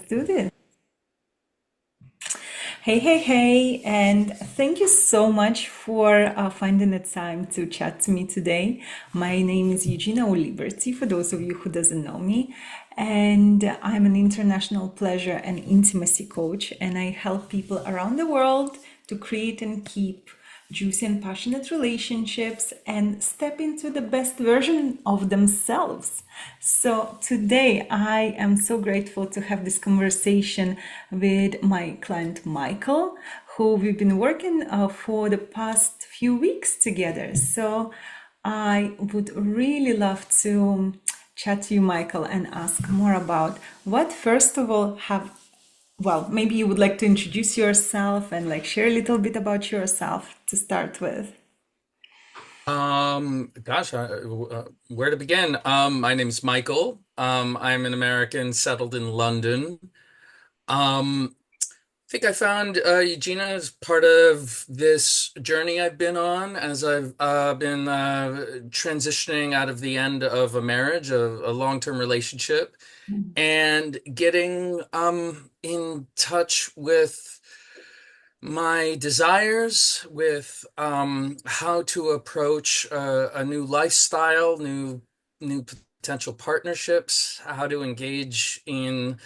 Do this. Hey, hey, hey, and thank you so much for finding the time to chat to me today. My name is Eugina or Liberty, for those of you who doesn't know me, and I'm an international pleasure and intimacy coach, and I help people around the world to create and keep juicy and passionate relationships and step into the best version of themselves. So, today I am so grateful to have this conversation with my client Michael, who we've been working for the past few weeks together. So, I would really love to chat to you, Michael, and ask more about what, first of all, maybe you would like to introduce yourself and like share a little bit about yourself to start with. Where to begin? My name's Michael. I'm an American settled in London. I think I found Eugina as part of this journey I've been on as I've been transitioning out of the end of a marriage, a long-term relationship, and getting in touch with my desires, with how to approach a new lifestyle, new potential partnerships, how to engage in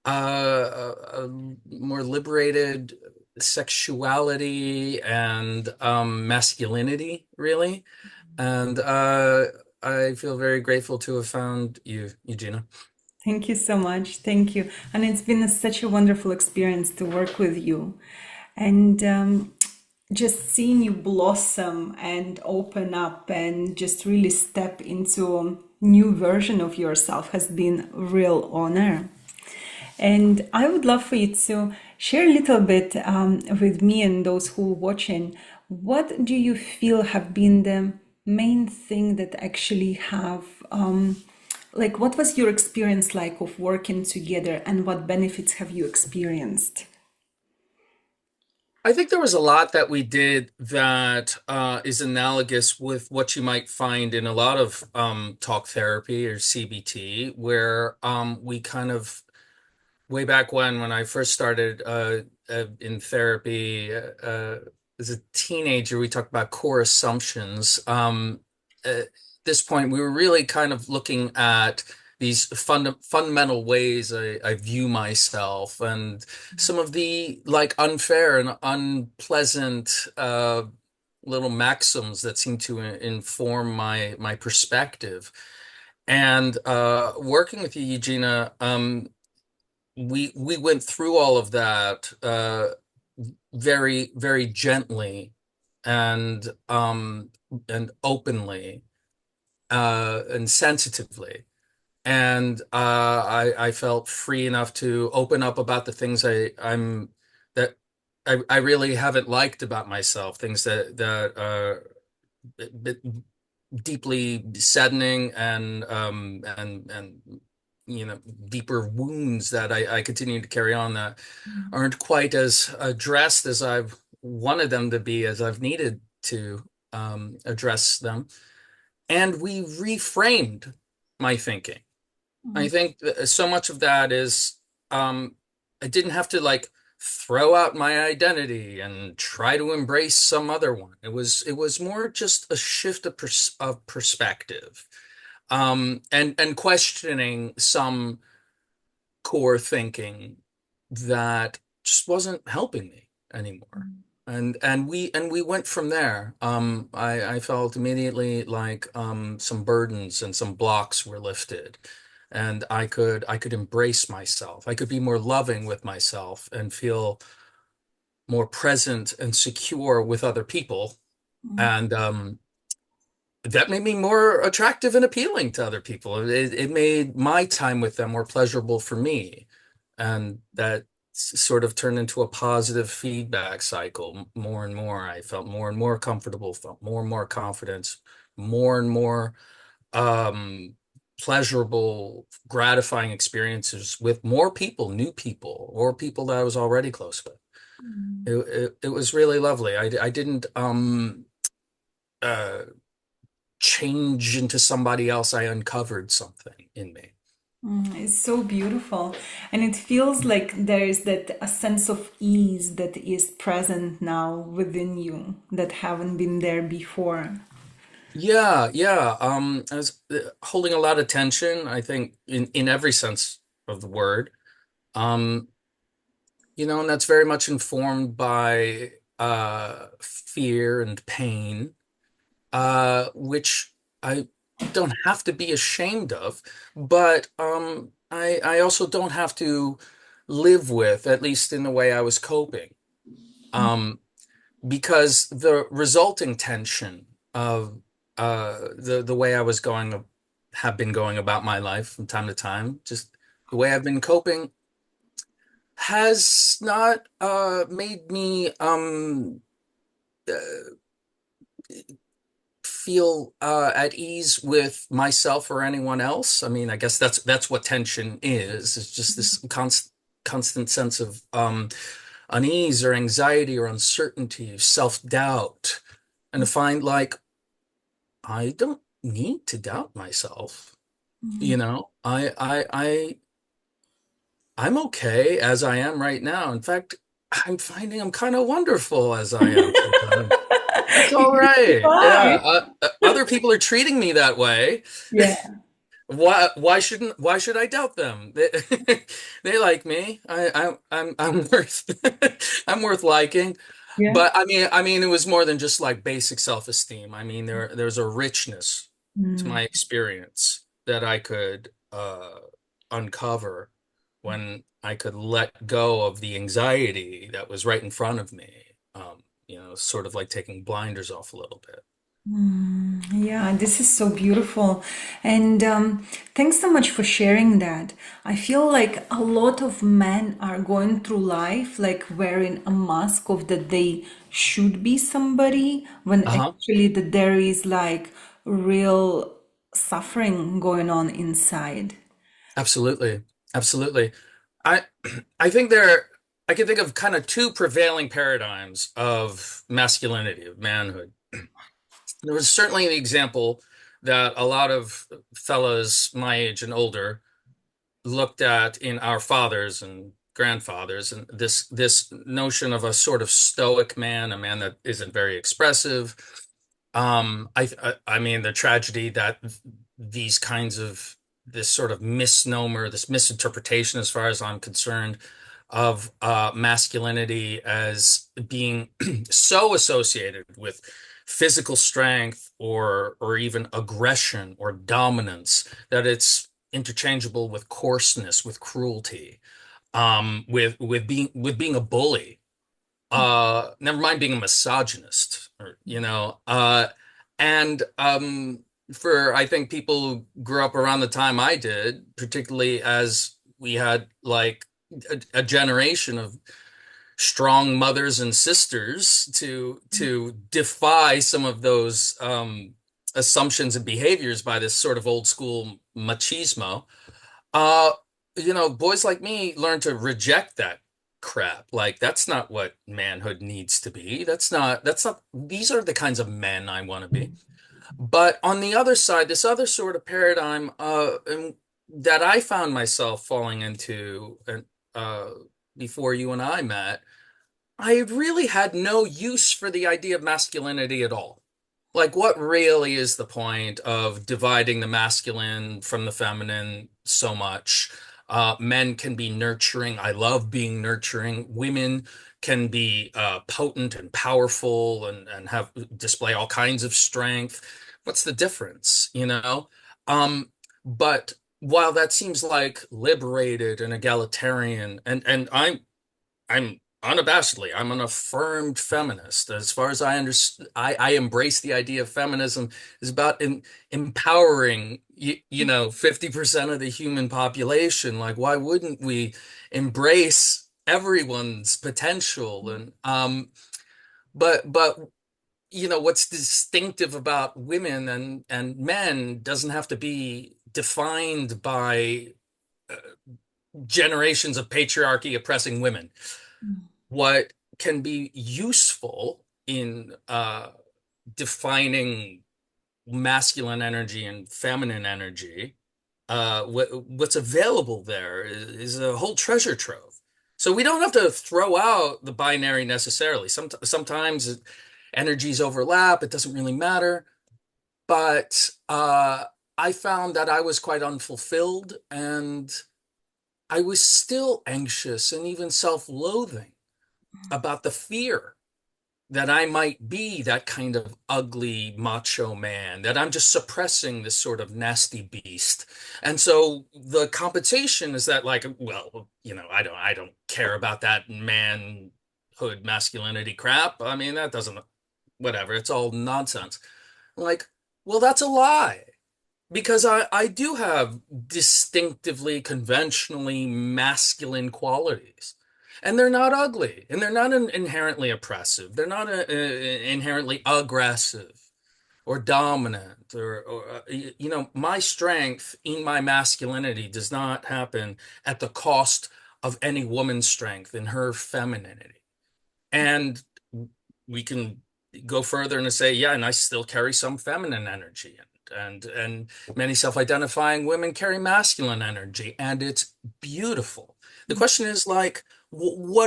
a more liberated sexuality and masculinity, really. And I feel very grateful to have found you, Eugenia. Thank you so much. Thank you. And it's been such a wonderful experience to work with you. And just seeing you blossom and open up and just really step into a new version of yourself has been a real honor. And I would love for you to share a little bit with me and those who are watching. What do you feel have been the main thing that actually have, like, what was your experience like of working together and what benefits have you experienced? I think there was a lot that we did that is analogous with what you might find in a lot of talk therapy or CBT, where we kind of way back when I first started in therapy as a teenager, we talked about core assumptions. At this point, we were really kind of looking at these fundamental ways I view myself and some of the like unfair and unpleasant little maxims that seem to inform my perspective. And working with you, Eugenia, we went through all of that very gently and openly and sensitively. And I felt free enough to open up about the things that I really haven't liked about myself, things that deeply saddening and deeper wounds that I continue to carry on that aren't quite as addressed as I've wanted them to be, as I've needed to address them. And we reframed my thinking. I think so much of that is I didn't have to like throw out my identity and try to embrace some other one. It was more just a shift of perspective, and questioning some core thinking that just wasn't helping me anymore. And we went from there. I felt immediately like some burdens and some blocks were lifted, and I could embrace myself. I could be more loving with myself and feel more present and secure with other people. And that made me more attractive and appealing to other people. It made my time with them more pleasurable for me. And that sort of turned into a positive feedback cycle more and more. I felt more and more comfortable, felt more and more confidence, more and more um, pleasurable, gratifying experiences with more people, new people, or people that I was already close with. It was really lovely. I didn't uh, change into somebody else. I uncovered something in me. It's so beautiful. And it feels like there is that a sense of ease that is present now within you that haven't been there before. Yeah, yeah. I was holding a lot of tension, I think, in every sense of the word. Um, and that's very much informed by fear and pain, which I don't have to be ashamed of, but I also don't have to live with, at least in the way I was coping. Um, because the resulting tension of the way I was going have been going about my life from time to time, just the way I've been coping has not made me uh, feel at ease with myself or anyone else. I mean, I guess that's what tension is. It's just this constant sense of unease or anxiety or uncertainty, self-doubt, and to find like I don't need to doubt myself. I'm okay as I am right now. In fact, I'm finding I'm kind of wonderful as I am sometimes. That's all right. Why? Yeah. Other people are treating me that way. Yeah, Why should I doubt them? They like me. I'm worth I'm worth liking. yeah. But I mean it was more than just like basic self-esteem. I mean there's a richness to Mm. my experience that I could uncover when I could let go of the anxiety that was right in front of me. Sort of like taking blinders off a little bit. Yeah, this is so beautiful. And thanks so much for sharing that. I feel like a lot of men are going through life like wearing a mask of that they should be somebody when Uh-huh. actually that there is like real suffering going on inside. Absolutely. Absolutely. I I think I can think of kind of two prevailing paradigms of masculinity, of manhood. There was certainly the example that a lot of fellas my age and older looked at in our fathers and grandfathers, and this notion of a sort of stoic man, a man that isn't very expressive. I mean the tragedy that these kinds of this sort of misnomer, this misinterpretation, as far as I'm concerned, of masculinity as being so associated with physical strength or even aggression or dominance that it's interchangeable with coarseness, with cruelty, with being a bully. Never mind being a misogynist, or and for I think people who grew up around the time I did, particularly as we had like a generation of strong mothers and sisters to defy some of those assumptions and behaviors by this sort of old school machismo. Uh, boys like me learn to reject that crap. Like that's not what manhood needs to be. That's not these are the kinds of men I want to be. But on the other side, this other sort of paradigm that I found myself falling into uh before you and I met, I really had no use for the idea of masculinity at all. Like, what really is the point of dividing the masculine from the feminine so much? Men can be nurturing. I love being nurturing. Women can be potent and powerful and have display all kinds of strength. What's the difference, you know? But while that seems like liberated and egalitarian, and I'm unabashedly, I'm an affirmed feminist. As far as I understand, I embrace the idea of feminism is about empowering, 50% of the human population. Like, why wouldn't we embrace everyone's potential? But what's distinctive about women and men doesn't have to be defined by uh, generations of patriarchy oppressing women. What can be useful in defining masculine energy and feminine energy what's available there is a whole treasure trove. So we don't have to throw out the binary necessarily. Sometimes energies overlap, it doesn't really matter. But I found that I was quite unfulfilled, and I was still anxious and even self-loathing about the fear that I might be that kind of ugly macho man, that I'm just suppressing this sort of nasty beast. And so the compensation is that, like, well, I don't care about that manhood masculinity crap. I mean, that doesn't, whatever, it's all nonsense. Like, well, that's a lie. Because I do have distinctively, conventionally masculine qualities. And they're not ugly, and they're not inherently oppressive. They're not inherently aggressive or dominant my strength in my masculinity does not happen at the cost of any woman's strength in her femininity. And we can go further and say, yeah, and I still carry some feminine energy. And many self-identifying women carry masculine energy, and it's beautiful. The question is like,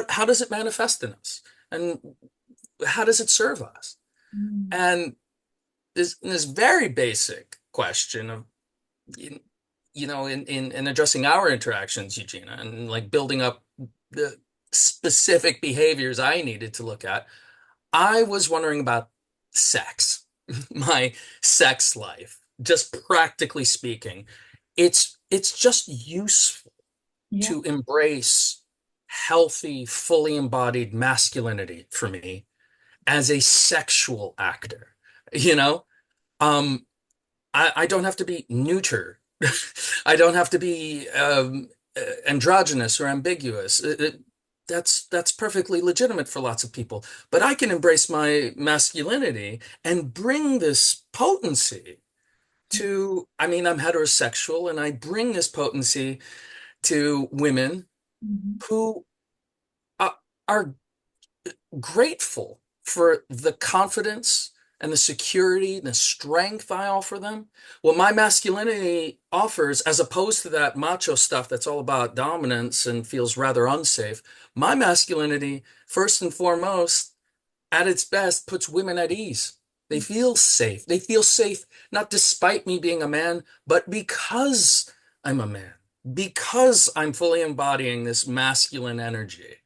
how does it manifest in us? And how does it serve us? Mm. And this very basic question of, in addressing our interactions, Eugenia, and like building up the specific behaviors I needed to look at, I was wondering about sex, my sex life, just practically speaking. It's just useful Yeah. to embrace healthy, fully embodied masculinity for me as a sexual actor. You know, um, I don't have to be neuter. I don't have to be androgynous or ambiguous. That's perfectly legitimate for lots of people. But I can embrace my masculinity and bring this potency to, I mean, I'm heterosexual, and I bring this potency to women Mhm. who are, are grateful for the confidence and the security and the strength I offer them. What my masculinity offers, as opposed to that macho stuff that's all about dominance and feels rather unsafe, my masculinity, first and foremost, at its best, puts women at ease. They feel safe. They feel safe not despite me being a man, but because I'm a man, because I'm fully embodying this masculine energy.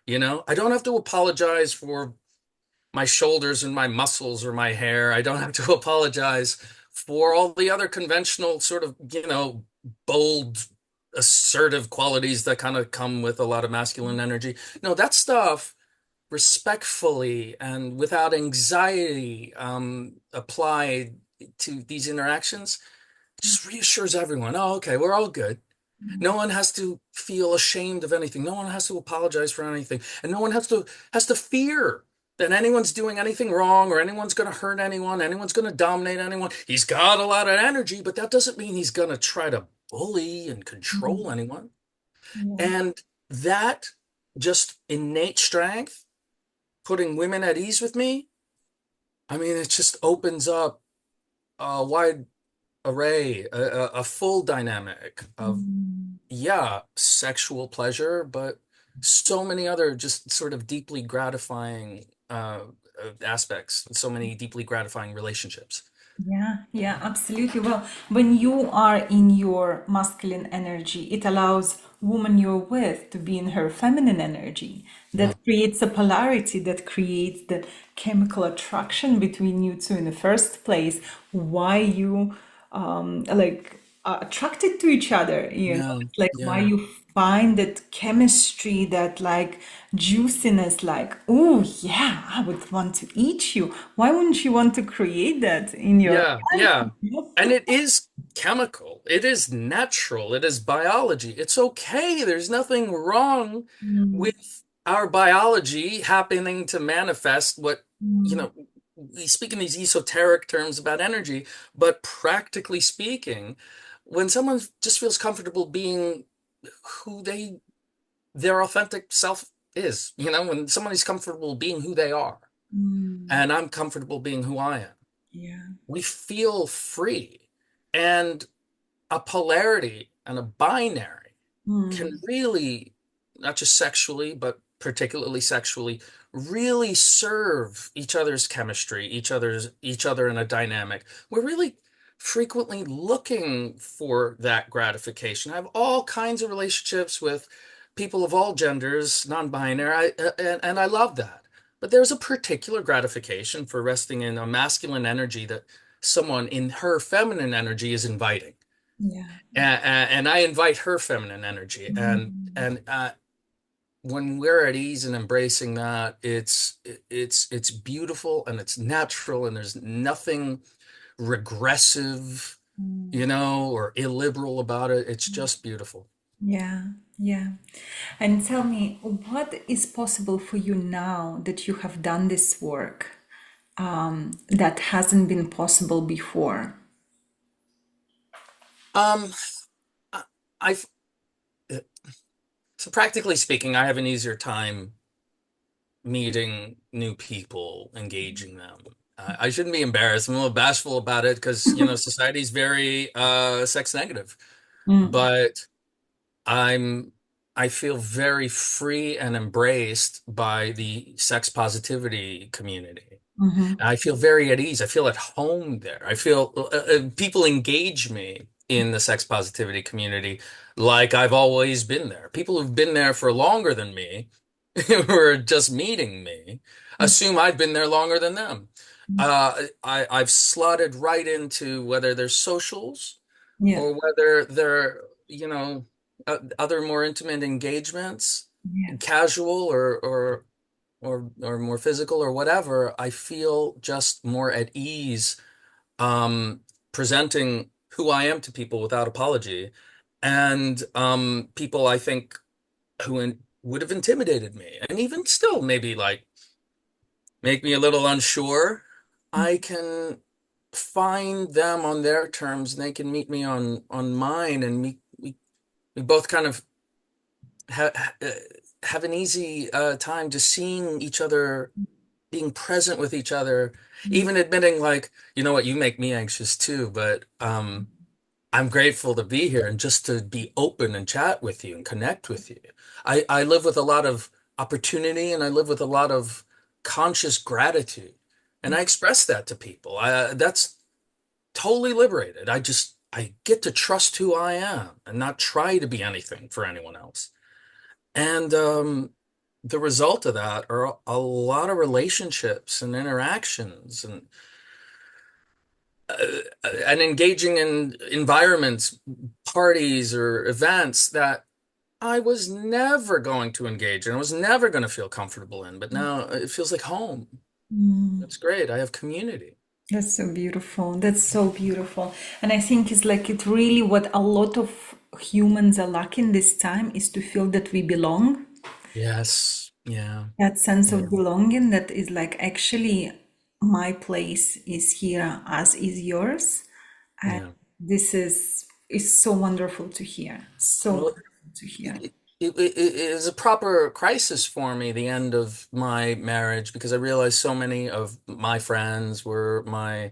I don't have to apologize for my shoulders and my muscles or my hair. I don't have to apologize for all the other conventional sort of, bold, assertive qualities that kind of come with a lot of masculine energy. No, that stuff respectfully and without anxiety applied to these interactions just reassures everyone. Oh, okay, we're all good. No one has to feel ashamed of anything. No one has to apologize for anything, and no one has to fear that anyone's doing anything wrong or anyone's going to hurt anyone. Anyone's going to dominate anyone. He's got a lot of energy, but that doesn't mean he's going to try to bully and control Mhm. anyone. Yeah. And that just innate strength, putting women at ease with me, I mean, it just opens up a wide array, a full dynamic of, Mm. yeah, sexual pleasure, but so many other just sort of deeply gratifying aspects, so many deeply gratifying relationships. Yeah, yeah, absolutely. Well, when you are in your masculine energy, it allows woman you're with to be in her feminine energy. Yeah. That creates a polarity, that creates the chemical attraction between you two in the first place. Why you like are attracted to each other, Yeah. it's like why Yeah. you find that chemistry, that like juiciness, like, oh yeah, I would want to eat you. Why wouldn't you want to create that in your Yeah, life? yeah. And it is chemical. It is natural. It is biology. It's okay. There's nothing wrong Mm, with our biology happening to manifest what, you mm, know, we speak in these esoteric terms about energy, but practically speaking, when someone just feels comfortable being who their authentic self is, when somebody's comfortable being who they are, mm, and I'm comfortable being who I am, yeah. we feel free. And a polarity and a binary can Mm, really, not just sexually, but particularly sexually, really serve each other's chemistry, each other in a dynamic. We're really frequently looking for that gratification. I have all kinds of relationships with people of all genders, non-binary, and I love that. But there's a particular gratification for resting in a masculine energy that someone in her feminine energy is inviting, yeah. and I invite her feminine energy, Mm, and when we're at ease and embracing that, it's beautiful and it's natural, and there's nothing regressive, mm, or illiberal about it. It's just beautiful. yeah, yeah. And tell me, what is possible for you now that you have done this work that hasn't been possible before? Um, I, I've so practically speaking, I have an easier time meeting new people, engaging them. I shouldn't be embarrassed. I'm a little bashful about it because, society's very sex negative. Mm, But I'm I feel very free and embraced by the sex positivity community. mhm, I feel very at ease. I feel at home there. I feel people engage me in the sex positivity community like I've always been there. People who've been there for longer than me, who are just meeting me, mm, assume I've been there longer than them. I've slotted right into whether they're socials yeah, or whether they're, other more intimate engagements, yeah, casual or more physical or whatever. I feel just more at ease, presenting who I am to people without apology. And people I think would have intimidated me, and even still maybe like make me a little unsure, I can find them on their terms, and they can meet me on mine, and we both kind of ha have an easy time just seeing each other, being present with each other, mm, even admitting like, you know what, you make me anxious too, but I'm grateful to be here and just to be open and chat with you and connect with you. I live with a lot of opportunity, and I live with a lot of conscious gratitude. And I express that to people. That's totally liberated. I get to trust who I am and not try to be anything for anyone else. And the result of that are a lot of relationships and interactions, and engaging in environments, parties or events that I was never going to engage in. I was never going to feel comfortable in, but now it feels like home. mm. It's great. I have community. That's so beautiful. That's so beautiful. And I think it's like it really what a lot of humans are lacking this time is to feel that we belong. Yes. Yeah. That sense Yeah. of belonging that is like actually my place is here as is yours. And Yeah. this is so wonderful to hear. So Well, wonderful to hear. it is a proper crisis for me, the end of my marriage, because I realized so many of my friends were my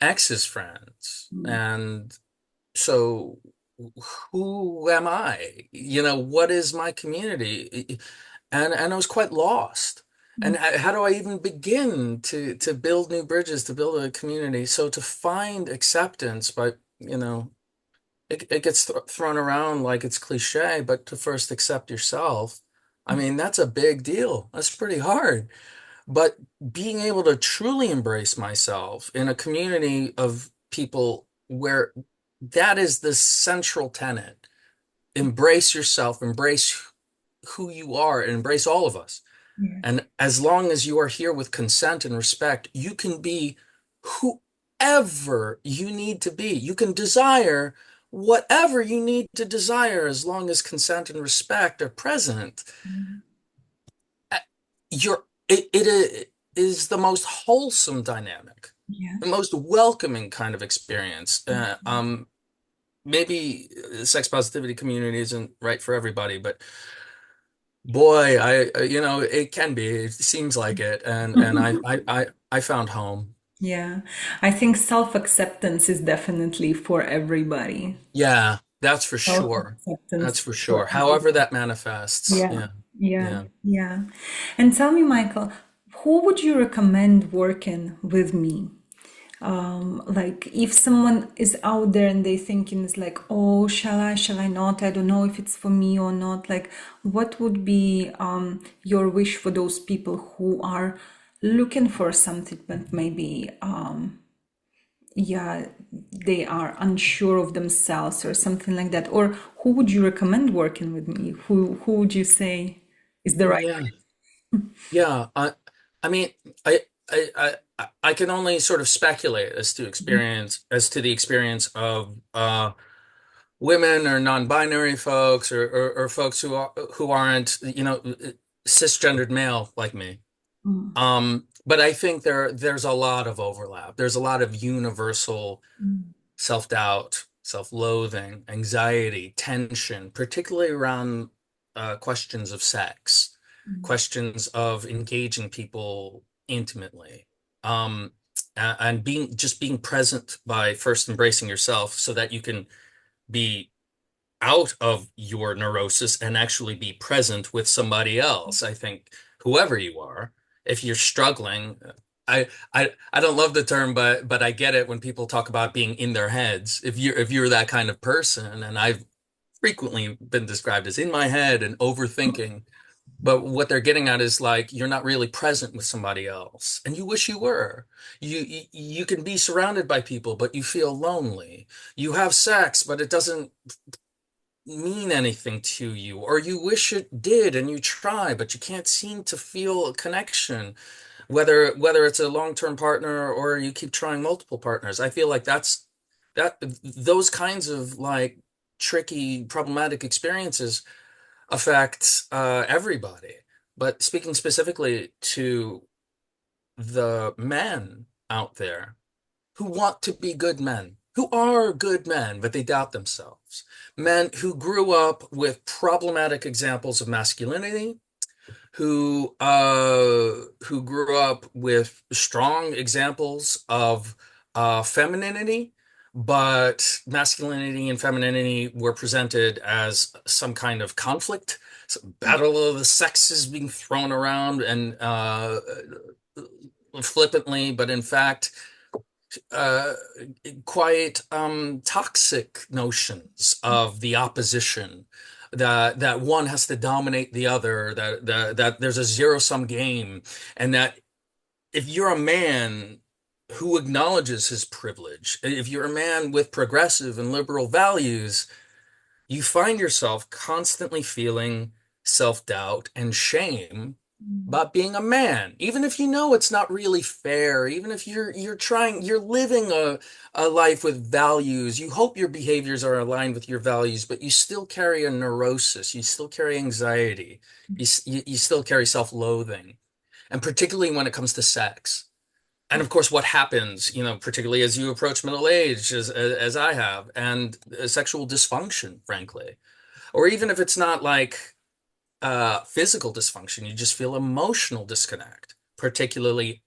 ex's friends. Mm, And so who am I? What is my community? And I was quite lost. mm, And how do I even begin to build new bridges, to build a community? So to find acceptance by, it gets thrown around like it's cliche, but to first accept yourself, I mean, that's a big deal. That's pretty hard. But being able to truly embrace myself in a community of people where that is the central tenet, embrace yourself, embrace who you are, and embrace all of us. yeah. And as long as you are here with consent and respect, you can be whoever you need to be. You can desire whatever you need to desire as long as consent and respect are present. Mm, Uh, it is the most wholesome dynamic, yeah. the most welcoming kind of experience. Maybe the sex positivity community isn't right for everybody, but boy, it can be. It seems like it, and I found home. Yeah. I think self-acceptance is definitely for everybody. Yeah, that's for sure. That's Self-acceptance for for sure. everybody. However that manifests. Yeah. Yeah. Yeah. Yeah. Yeah. And tell me, Michael, who would you recommend working with me? Like if someone is out there and they thinking is like, oh, shall I not? I don't know if it's for me or not. Like, what would be your wish for those people who are looking for something, but maybe yeah, they are unsure of themselves or something like that? Or who would you recommend working with me? Who would you say is the right? Yeah. Yeah. I mean, I, I can only sort of speculate as to the experience of women or non-binary folks or folks who aren't, cisgendered male like me. Mm, But I think there's a lot of overlap. There's a lot of universal mm, self-doubt, self-loathing, anxiety, tension, particularly around questions of sex, mm, questions of engaging people intimately, um, and being present by first embracing yourself so that you can be out of your neurosis and actually be present with somebody else. I think whoever you are, if you're struggling, I don't love the term, but I get it when people talk about being in their heads. If you're that kind of person, and I've frequently been described as in my head and overthinking, but what they're getting at is like you're not really present with somebody else, and you wish you were. You can be surrounded by people, but you feel lonely. You have sex, but it doesn't mean anything to you, or you wish it did and you try, but you can't seem to feel a connection, whether it's a long-term partner or you keep trying multiple partners. I feel like those kinds of like tricky, problematic experiences affect everybody. But speaking specifically to the men out there who want to be good men, who are good men, but they doubt themselves. Men who grew up with problematic examples of masculinity, who grew up with strong examples of femininity, but masculinity and femininity were presented as some kind of conflict, some battle of the sexes being thrown around and flippantly, but in fact uh, quite toxic notions of the opposition, that one has to dominate the other, that there's a zero-sum game, and that if you're a man who acknowledges his privilege, if you're a man with progressive and liberal values, you find yourself constantly feeling self-doubt and shame mm, about being a man, even if you know it's not really fair, even if you're living a life with values, you hope your behaviors are aligned with your values, but you still carry a neurosis, you still carry anxiety, you still carry self-loathing, and particularly when it comes to sex. And of course, what happens, particularly as you approach middle age, as I have, and sexual dysfunction, frankly, or even if it's not like physical dysfunction, you just feel emotional disconnect, particularly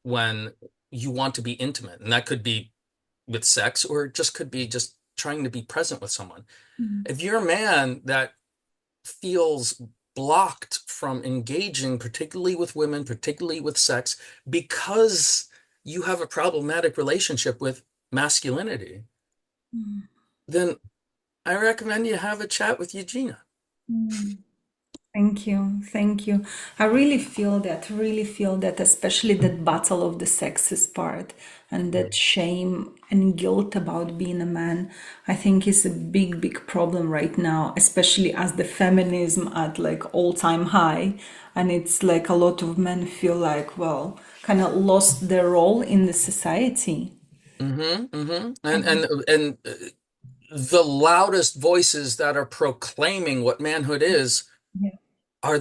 when you want to be intimate. And that could be with sex, or it just could be just trying to be present with someone. mm, If you're a man that feels blocked from engaging, particularly with women, particularly with sex, because you have a problematic relationship with masculinity, mm, then I recommend you have a chat with Eugina. mm. Thank you. Thank you. I really feel that, especially that battle of the sexes part and that shame and guilt about being a man, I think is a big problem right now, especially as the feminism at like all-time high. And it's like a lot of men feel like, well, kind of lost their role in the society. And the loudest voices that are proclaiming what manhood is Yeah. are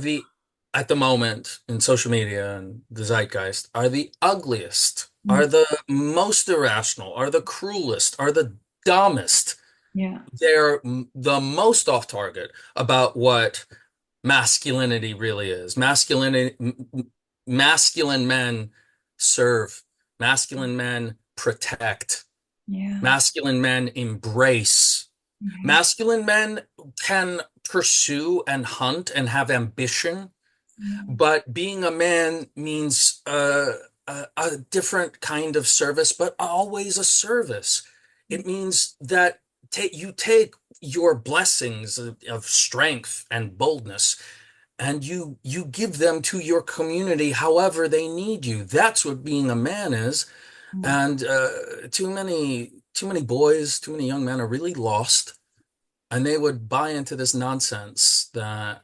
at the moment in social media and the zeitgeist, are the ugliest, Mm, are the most irrational, are the cruelest, are the dumbest. yeah. They're the most off target about what masculinity really is. Masculine men serve. Masculine men protect. Yeah. Masculine men embrace. Yeah. Masculine men can pursue and hunt and have ambition, Yeah. but being a man means a different kind of service, but always a service. It means that you take your blessings of strength and boldness and you give them to your community however they need you. That's what being a man is. Yeah. And too many boys, too many young men are really lost, and they would buy into this nonsense that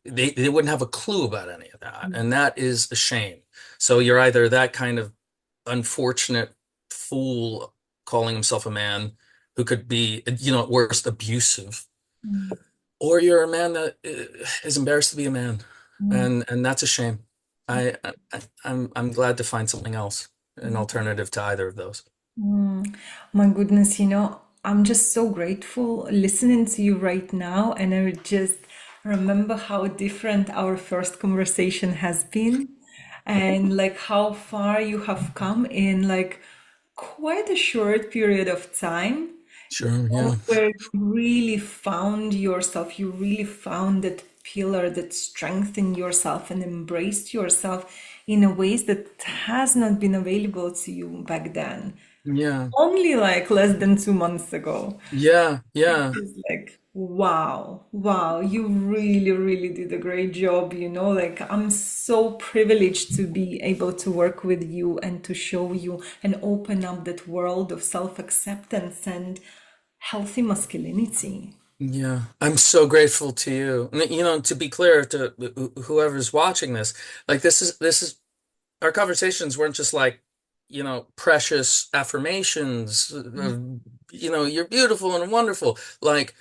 they wouldn't have a clue about any of that, and that is a shame. So you're either that kind of unfortunate fool calling himself a man who could be, at worst, abusive, Mm. or you're a man that is embarrassed to be a man, Mm. and that's a shame. I'm glad to find something else, an alternative to either of those. Mm. My goodness, I'm just so grateful listening to you right now, and I would just remember how different our first conversation has been, and like how far you have come in like quite a short period of time. Sure, yeah. Where you really found yourself, you really found that pillar that strengthened yourself and embraced yourself in a ways that has not been available to you back then. Yeah. Only like less than 2 months ago. Yeah, yeah. It's like, wow, wow, you really, really did a great job, Like, I'm so privileged to be able to work with you and to show you and open up that world of self-acceptance and healthy masculinity. Yeah, I'm so grateful to you. To be clear to whoever's watching this, like this is our conversations weren't just like, precious affirmations of, you're beautiful and wonderful. Like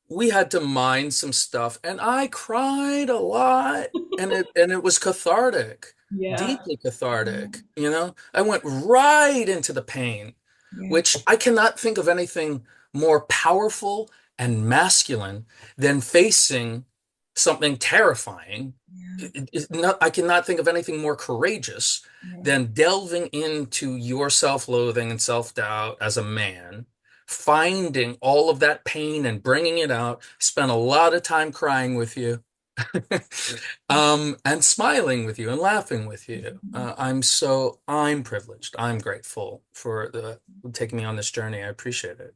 we had to mind some stuff and I cried a lot and it was cathartic, Yeah, deeply cathartic, I went right into the pain, yeah, which I cannot think of anything more powerful and masculine than facing something terrifying. yeah, I cannot think of anything more courageous yeah, than delving into your self-loathing and self-doubt as a man, finding all of that pain and bringing it out. Spent a lot of time crying with you, and smiling with you and laughing with you. I'm privileged. I'm grateful for the taking me on this journey. I appreciate it.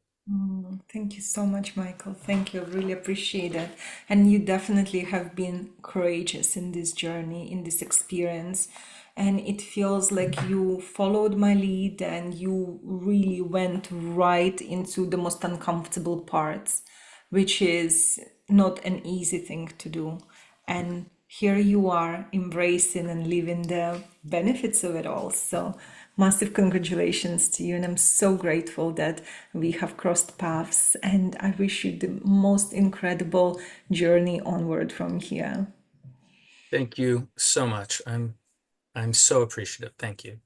Thank you so much, Michael. Thank you. I really appreciate it. And you definitely have been courageous in this journey, in this experience. And it feels like you followed my lead and you really went right into the most uncomfortable parts, which is not an easy thing to do. And here you are embracing and living the benefits of it all. So, massive congratulations to you. And I'm so grateful that we have crossed paths. And I wish you the most incredible journey onward from here. Thank you so much. I'm so appreciative. Thank you.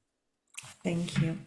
Thank you.